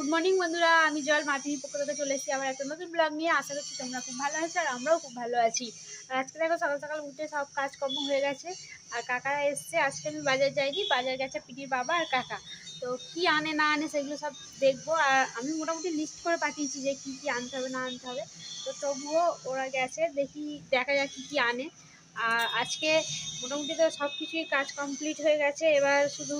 Good morning বন্ধুরা, আমি জল মাটির পক্ষ থেকে চলে এসেছি আবার একটা নতুন ব্লগ নিয়ে। আশা করছি তোমরা খুব ভালো আছো আর আমরাও খুব ভালো আছি। আর আজকে দেখো সকাল সকাল উঠে সব কাজকর্ম হয়ে গেছে আর কাকারা এসছে। আজকে আমি বাজার যাইনি, বাজার গেছে পিটির বাবা আর কাকা। তো কি আনে না আনে সেগুলো সব দেখবো। আর আমি মোটামুটি লিস্ট করে পাঠিয়েছি যে কী কী আনতে হবে না আনতে হবে। তো তবুও ওরা গেছে, দেখি দেখা যাক কী কী আনে। আর আজকে মোটামুটি তো সব কিছুই কাজ কমপ্লিট হয়ে গেছে, এবার শুধু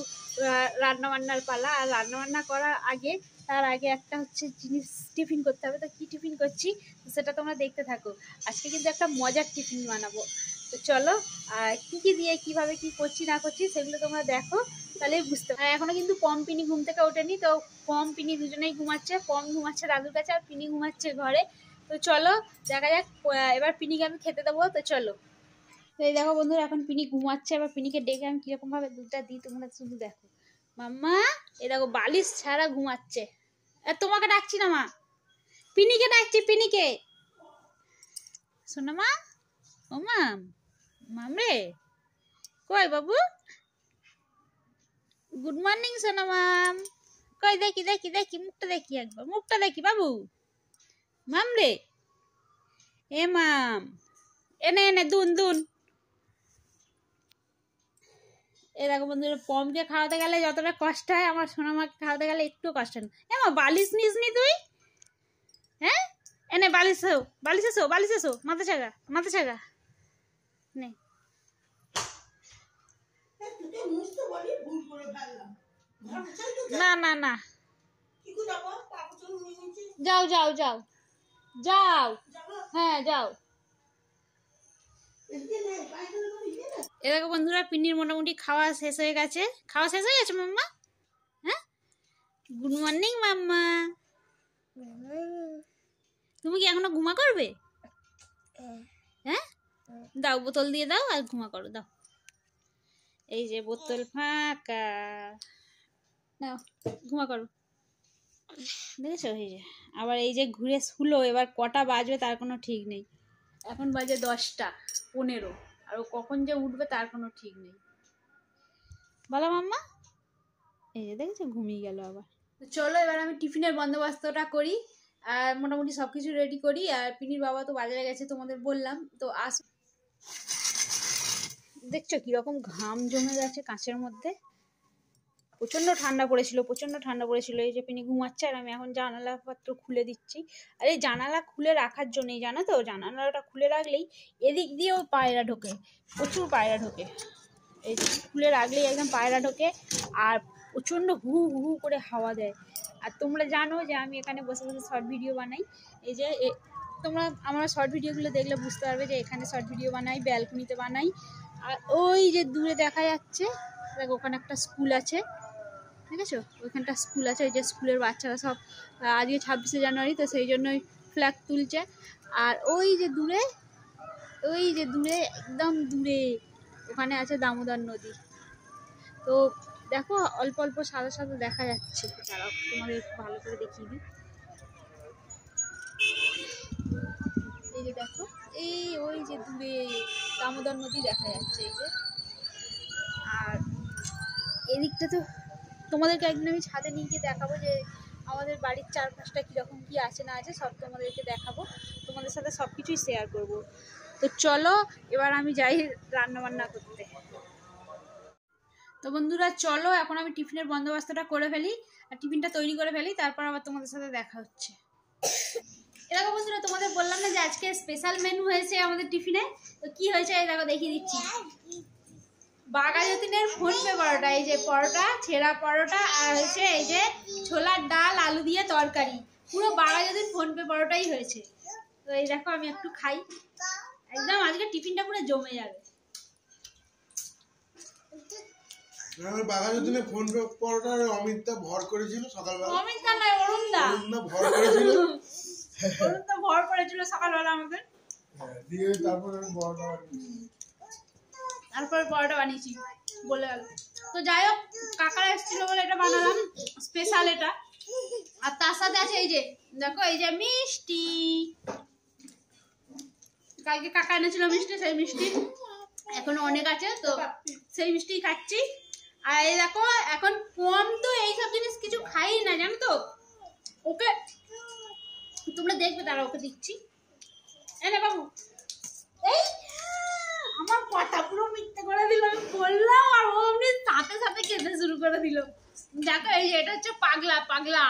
রান্নাবান্নার পালা। আর রান্নাবান্না করার আগে তার আগে একটা হচ্ছে জিনিস টিফিন করতে হবে। তো কী টিফিন করছি সেটা তোমরা দেখতে থাকো। আজকে কিন্তু একটা মজার টিফিন বানাবো। তো চলো কী কী দিয়ে কীভাবে কী করছি না করছি সেগুলো তোমরা দেখো, তাহলেই বুঝতে পারো। এখনও কিন্তু পম পিনি ঘুম থেকে ওঠেনি, তো পম পিনি দুজনেই ঘুমাচ্ছে। পম ঘুমাচ্ছে দাদুর কাছে আর পিনি ঘুমাচ্ছে ঘরে। তো চলো দেখা যাক, এবার পিনিকে আমি খেতে দেবো। তো চলো। তো এই দেখো বন্ধুরা, এখন পিনি ঘুমাচ্ছে। এবার পিনিকে ডেকে আমি কীরকমভাবে দুধটা দিই তোমরা শুধু দেখো। মাম্মা এই দেখো বালিশ ছাড়া ঘুমাচ্ছে। তোমাকে ডাকছি না মা, পিনিকে ডাকছি, পিনিকে। শোনো মা, ও মাম, মাম রে, কই বাবু? গুড মর্নিং সোনা মাম। কই দেখি দেখি দেখি মুখটা দেখি, একবার মুখটা দেখি বাবু। মাম রে, এ মাম, এনে এনে দুন দুন। এ দেখো বন্ধুরা, পমকে খাওয়াতে গেলে যতটা কষ্ট হয় আমার সোনা মাকে খাওয়াতে গেলে একটু কষ্ট না। মা বালিশ নিস নি তুই? হ্যাঁ এনে বালিশ, বালিশ এসো, বালিশ এসো, মাথা ছাগা, মাথা ছাগা নে। না না না, যাও যাও যাও যাও, হ্যাঁ যাও। এ দেখো বন্ধুরা, পিন্নির মোটামুটি খাওয়া শেষ হয়ে গেছে। খাওয়া শেষ হয়ে গেছে মাম্মা? হ্যাঁ, গুড মর্নিং মাম্মা। তুমি কি এখনো ঘুমা করবে? হ্যাঁ দাও, বোতল দিয়ে দাও আর ঘুমা করো, দাও। এই যে বোতল ফাঁকা, নাও ঘুমা করো। দেখেছো? এই যে আবার এই যে ঘুরে শুলো। এবার কটা বাজবে তার কোনো ঠিক নেই। এখন বাজে 10টা 15, আর ও কখন যে উঠবে তার কোনো ঠিক নেই। বলো মাম্মা। এই যে দেখেছো, ঘুমিয়ে গেল আবার। তো চলো এবার আমি টিফিনের বন্দোবস্তটা করি আর মোটামুটি সব কিছু রেডি করি। আর পিনির বাবা তো বাজারে গেছে তোমাদের বললাম, তো দেখছো কিরকম ঘাম জমে গেছে কাঁচের মধ্যে। প্রচণ্ড ঠান্ডা পড়েছিল, প্রচণ্ড ঠান্ডা পড়েছিল। এই যে পিনি ঘুমাচ্ছে আর আমি এখন জানালা পত্র খুলে দিচ্ছি। আর এই জানালা খুলে রাখার জন্যই, জানো তো, জানালাটা খুলে রাখলেই এদিক দিয়েও পায়রা ঢোকে, প্রচুর পায়রা ঢোকে। এই যে খুলে রাখলেই একদম পায়রা ঢোকে আর প্রচণ্ড হু হু করে হাওয়া দেয়। আর তোমরা জানো যে আমি এখানে বসে বসে শর্ট ভিডিও বানাই। এই যে তোমরা আমার শর্ট ভিডিওগুলো দেখলে বুঝতে পারবে যে এখানে শর্ট ভিডিও বানাই, ব্যালকনিতে বানাই। আর ওই যে দূরে দেখা যাচ্ছে, দেখো ওখানে একটা স্কুল আছে, দেখেছো? ওইখানটা স্কুল আছে। ওই যে স্কুলের বাচ্চারা সব আজকে 26শে জানুয়ারি, তো সেই জন্যই ফ্ল্যাগ তুলছে। আর ওই যে দূরে, ওই যে দূরে, একদম দূরে ওখানে আছে দামোদর নদী। তো দেখো অল্প অল্প সাদা সাদা দেখা যাচ্ছে। দাঁড়াও তোমাদের একটু ভালো করে দেখিয়ে দিই। এই যে দেখো, এই ওই যে দূরে দামোদর নদী দেখা যাচ্ছে। এই যে, আর এদিকটা তো তোমাদেরকে একদিন আমি ছাদে নিয়ে গিয়ে দেখাবো যে আমাদের বাড়ির চারপাশটা কীরকম কী আছে না আছে, সব তোমাদেরকে দেখাবো। তোমাদের সাথে সব কিছুই শেয়ার করবো। তো চলো এবার আমি যাই রান্নাবান্না করতে। তো বন্ধুরা চলো এখন আমি টিফিনের বন্দোবস্তটা করে ফেলি আর টিফিনটা তৈরি করে ফেলি, তারপর আবার তোমাদের সাথে দেখা হচ্ছে। এরকম বন্ধুরা, তোমাদের বললাম না যে আজকে স্পেশাল মেনু হয়েছে আমাদের টিফিনে। তো কি হয়েছে এই দেখো, দেখিয়ে দিচ্ছি। বাঘা যতীনের ফোনপে পরোটা। এই যে পরোটা, ছেঁড়া পরোটা, আর হচ্ছে এই যে ছোলার ডাল আলু দিয়ে তরকারি। পুরো বাঘা যতীন ফোনপে পরোটাই হয়েছে। তো এই দেখো আমি একটু খাই, একদম আজকে টিফিনটা পুরো জমে যাবে। বাঘা যতীনের ফোনপে পরোটা অমিতদা ভর করেছিল সকালবেলা। অমিতদা নয়, অরুণদা। অরুণদা ভর করেছিল। অরুণদা ভর করেছিল সকালবেলা আমাদের। দিয়ে তারপরে পরোটা বানিয়েছি বলে গেল। তো যাই হোক, কাকারা এসেছিল বলে এটা বানালাম স্পেশাল এটা। আর তার সাথে আছে এই যে দেখো, এই যে মিষ্টি। কালকে কাকা এনেছিল মিষ্টি, সেই মিষ্টি এখনো অনেক আছে, তো সেই মিষ্টি খাচ্ছি। আর এই দেখো, এখন কম তো এইসব জিনিস কিছু খাই না, জানো তো। ওকে তোমরা দেখবে, তারা ওকে দিচ্ছি। এনে বাবু, এই আমার কথা পুরো মিথ্যে করে দিল, আমি বললাম আর ও এমনি সাথে সাথে খেতে শুরু করে দিল। দেখো এই যে এটা হচ্ছে পাগলা পাগলা।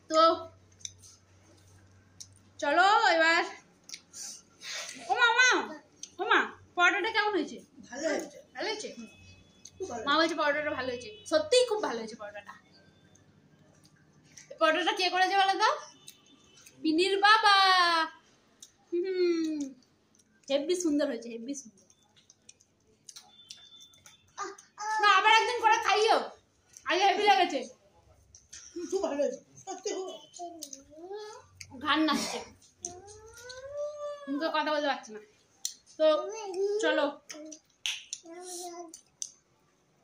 তো চলো এবার। ওমা পরোটাটা কেমন হয়েছে? ভালো হয়েছে। ভালো হয়েছে? খুব ভালো। মা বলছে পরোটাটা ভালো হয়েছে, সত্যিই খুব ভালো হয়েছে পরোটাটা। পরোটাটা কে করেছে বলো তো? পিনির বাবা। হেব্বি সুন্দর হয়েছে, হেব্বি সুন্দর। না আবার একদিন করে খাইও, আজ হেভি লেগেছে। খুব ভালো হয়েছে, সত্যি খুব ভালো। ঘান নাচছে, মুখে কথা বলতে পারছে না। তো চলো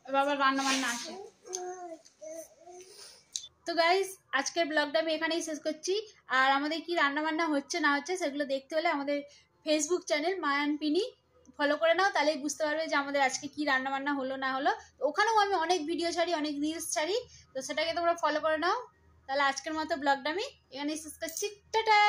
বাবা রান্না বান্না আছে। তো গাইস আজকের ব্লগটা আমি এখানেই শেষ করছি। আর আমাদের কি রান্না বান্না হচ্ছে না হচ্ছে সেগুলো দেখতে হলে আমাদের ফেসবুক চ্যানেল মা অ্যান্ড পিনি ফলো করে নাও, তাহলেই বুঝতে পারবে যে আমাদের আজকে কি রান্না বান্না হলো না হলো। ওখানেও আমি অনেক ভিডিও ছাড়ি, অনেক রিলস ছাড়ি, তো সেটাকে তোমরা ফলো করে নাও। তাহলে আজকের মতো ব্লগটা আমি এখানেই শেষ করছি। টাটা।